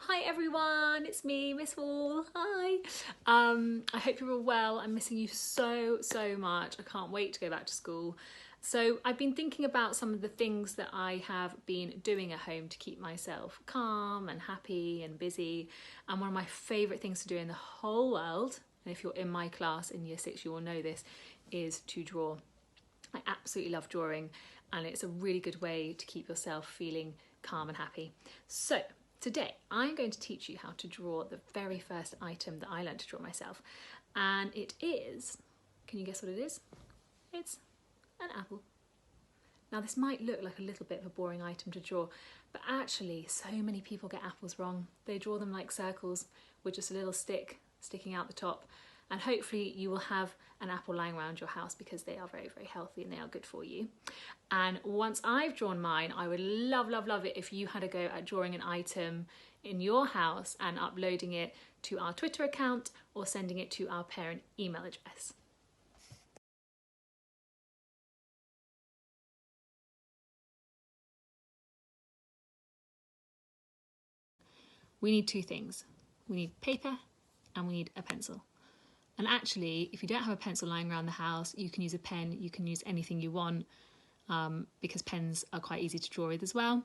Hi everyone, it's me, Miss Hall. Hi. I hope you're all well. I'm missing you so much. I can't wait to go back to school. So I've been thinking about some of the things that I have been doing at home to keep myself calm and happy and busy. And one of my favourite things to do in the whole world, and if you're in my class in year 6 you will know this, is to draw. I absolutely love drawing, and it's a really good way to keep yourself feeling calm and happy. So today I'm going to teach you how to draw the very first item that I learned to draw myself, and it is, can you guess what it is? It's an apple. Now this might look like a little bit of a boring item to draw, but actually so many people get apples wrong. They draw them like circles with just a little stick sticking out the top, and hopefully you will have an apple lying around your house because they are very healthy and they are good for you. And once I've drawn mine, I would love it if you had a go at drawing an item in your house and uploading it to our Twitter account or sending it to our parent email address. We need two things. We need paper and we need a pencil. And actually, if you don't have a pencil lying around the house, you can use a pen, you can use anything you want, because pens are quite easy to draw with as well.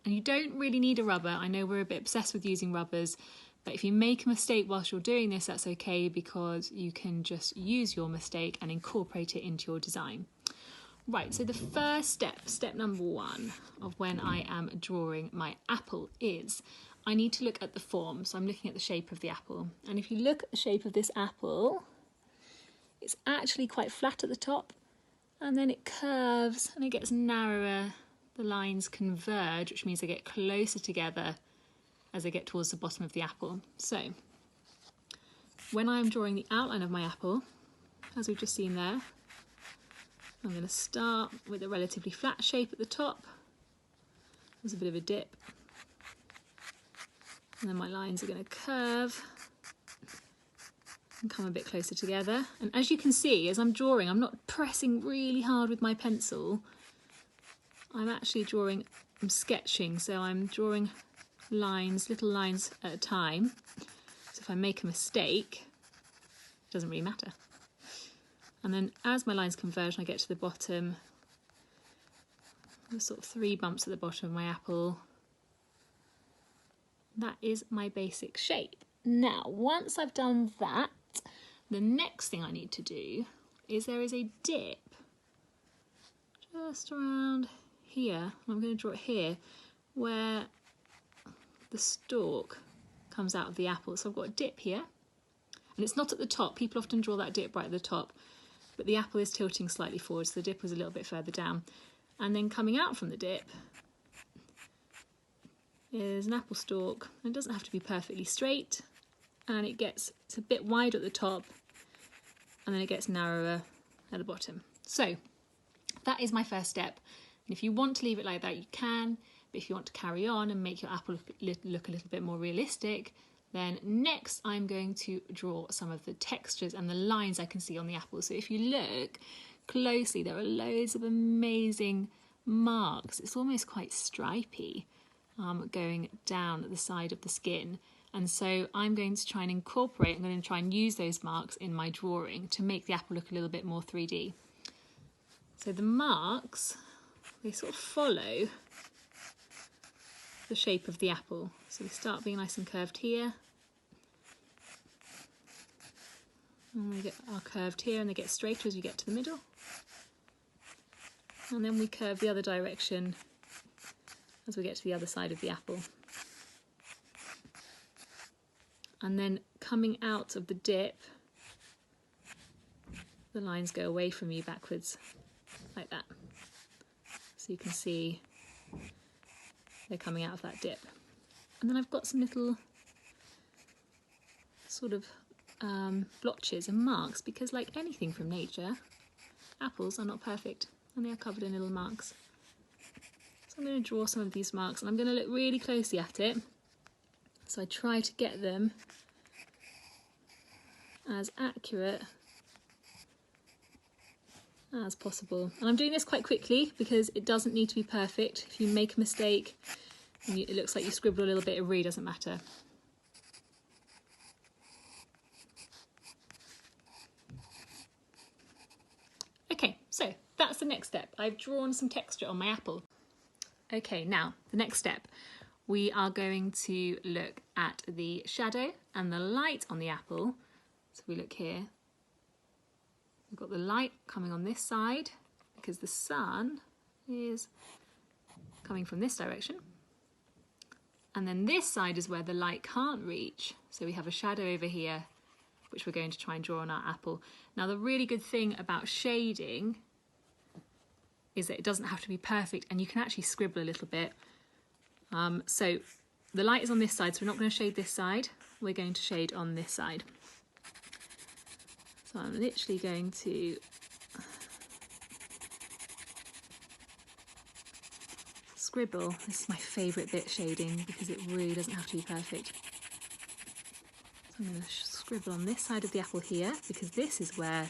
And you don't really need a rubber. I know we're a bit obsessed with using rubbers, but if you make a mistake whilst you're doing this, that's okay, because you can just use your mistake and incorporate it into your design. Right, so the first step number 1 of when I am drawing my apple is I need to look at the form. So I'm looking at the shape of the apple. And if you look at the shape of this apple, it's actually quite flat at the top, and then it curves and it gets narrower. The lines converge, which means they get closer together as they get towards the bottom of the apple. So when I'm drawing the outline of my apple, as we've just seen there, I'm going to start with a relatively flat shape at the top. There's a bit of a dip. And then my lines are going to curve and come a bit closer together. And as you can see, as I'm drawing, I'm not pressing really hard with my pencil. I'm actually drawing, I'm sketching, so I'm drawing lines, little lines at a time. So if I make a mistake, it doesn't really matter. And then as my lines converge and I get to the bottom, there's sort of 3 bumps at the bottom of my apple. That is my basic shape. Now, once I've done that, the next thing I need to do is there is a dip just around here. I'm going to draw it here where the stalk comes out of the apple. So I've got a dip here, and it's not at the top. People often draw that dip right at the top, but the apple is tilting slightly forward, so the dip was a little bit further down. And then coming out from the dip is an apple stalk. It doesn't have to be perfectly straight, and it's a bit wide at the top, and then it gets narrower at the bottom. So that is my first step. And if you want to leave it like that, you can, but if you want to carry on and make your apple look a little bit more realistic, then next I'm going to draw some of the textures and the lines I can see on the apple. So if you look closely, there are loads of amazing marks. It's almost quite stripy, going down at the side of the skin. And so I'm going to try and incorporate, I'm going to try and use those marks in my drawing to make the apple look a little bit more 3D. So the marks, they sort of follow the shape of the apple. So they start being nice and curved here, and they are curved here, and they get straighter as you get to the middle. And then we curve the other direction as we get to the other side of the apple. And then coming out of the dip, the lines go away from you backwards, like that. So you can see they're coming out of that dip. And then I've got some little sort of blotches and marks, because like anything from nature, apples are not perfect and they are covered in little marks. So I'm going to draw some of these marks, and I'm going to look really closely at it. So I try to get them as accurate as possible. And I'm doing this quite quickly because it doesn't need to be perfect. If you make a mistake, And it looks like you scribble a little bit, it really doesn't matter. Okay, so that's the next step. I've drawn some texture on my apple. Okay, now the next step. We are going to look at the shadow and the light on the apple. So we look here. We've got the light coming on this side because the sun is coming from this direction. And then this side is where the light can't reach. So we have a shadow over here, which we're going to try and draw on our apple. Now, the really good thing about shading is that it doesn't have to be perfect, and you can actually scribble a little bit. So the light is on this side, so we're not going to shade this side. We're going to shade on this side. So I'm literally going to scribble. This is my favourite bit, shading, because it really doesn't have to be perfect. So I'm going to scribble on this side of the apple here, because this is where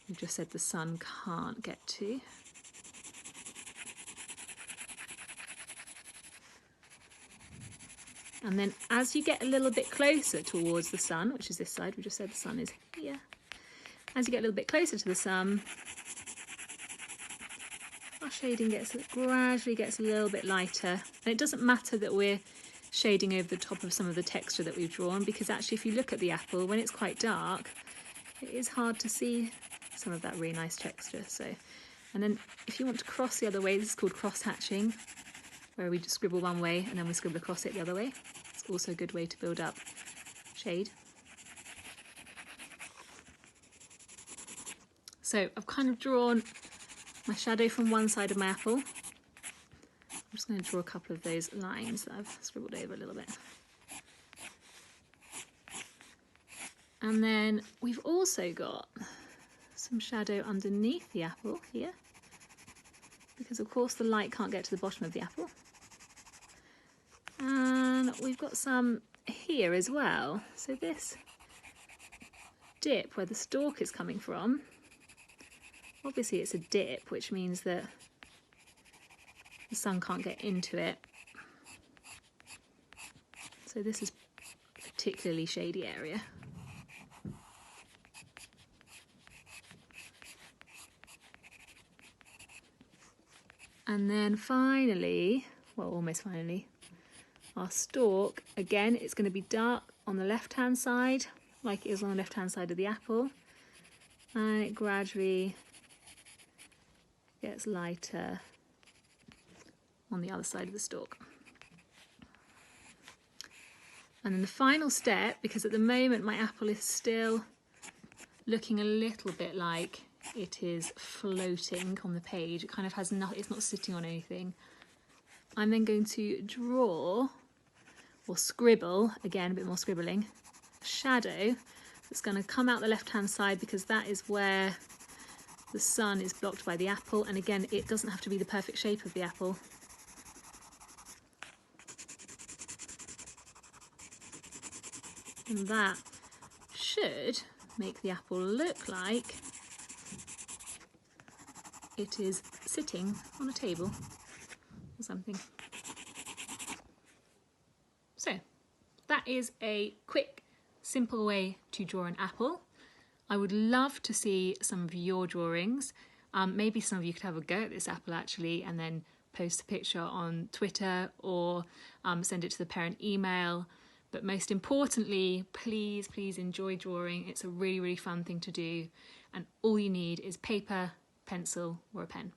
we've just said the sun can't get to. And then as you get a little bit closer towards the sun, which is this side, we just said the sun is here. As you get a little bit closer to the sun, our shading gradually gets a little bit lighter. And it doesn't matter that we're shading over the top of some of the texture that we've drawn, because actually if you look at the apple, when it's quite dark, it is hard to see some of that really nice texture. So, and then if you want to cross the other way, this is called cross hatching, where we just scribble one way and then we scribble across it the other way. It's also a good way to build up shade. So I've kind of drawn my shadow from one side of my apple. I'm just going to draw a couple of those lines that I've scribbled over a little bit. And then we've also got some shadow underneath the apple here, because of course the light can't get to the bottom of the apple. And we've got some here as well. So this dip where the stalk is coming from, obviously it's a dip, which means that the sun can't get into it. So this is a particularly shady area. And then finally, well, almost finally, our stalk, again, it's going to be dark on the left-hand side, like it is on the left-hand side of the apple. And it gradually gets lighter on the other side of the stalk. And then the final step, because at the moment my apple is still looking a little bit like it is floating on the page. It kind of has nothing, it's not sitting on anything. I'm then going to draw, or scribble, again a bit more scribbling, a shadow that's going to come out the left-hand side, because that is where the sun is blocked by the apple. And again, it doesn't have to be the perfect shape of the apple. And that should make the apple look like it is sitting on a table or something. So that is a quick, simple way to draw an apple. I would love to see some of your drawings. Maybe some of you could have a go at this apple actually, and then post a picture on Twitter, or send it to the parent email. But most importantly, please, please enjoy drawing. It's a really, really fun thing to do. And all you need is paper, pencil, or a pen.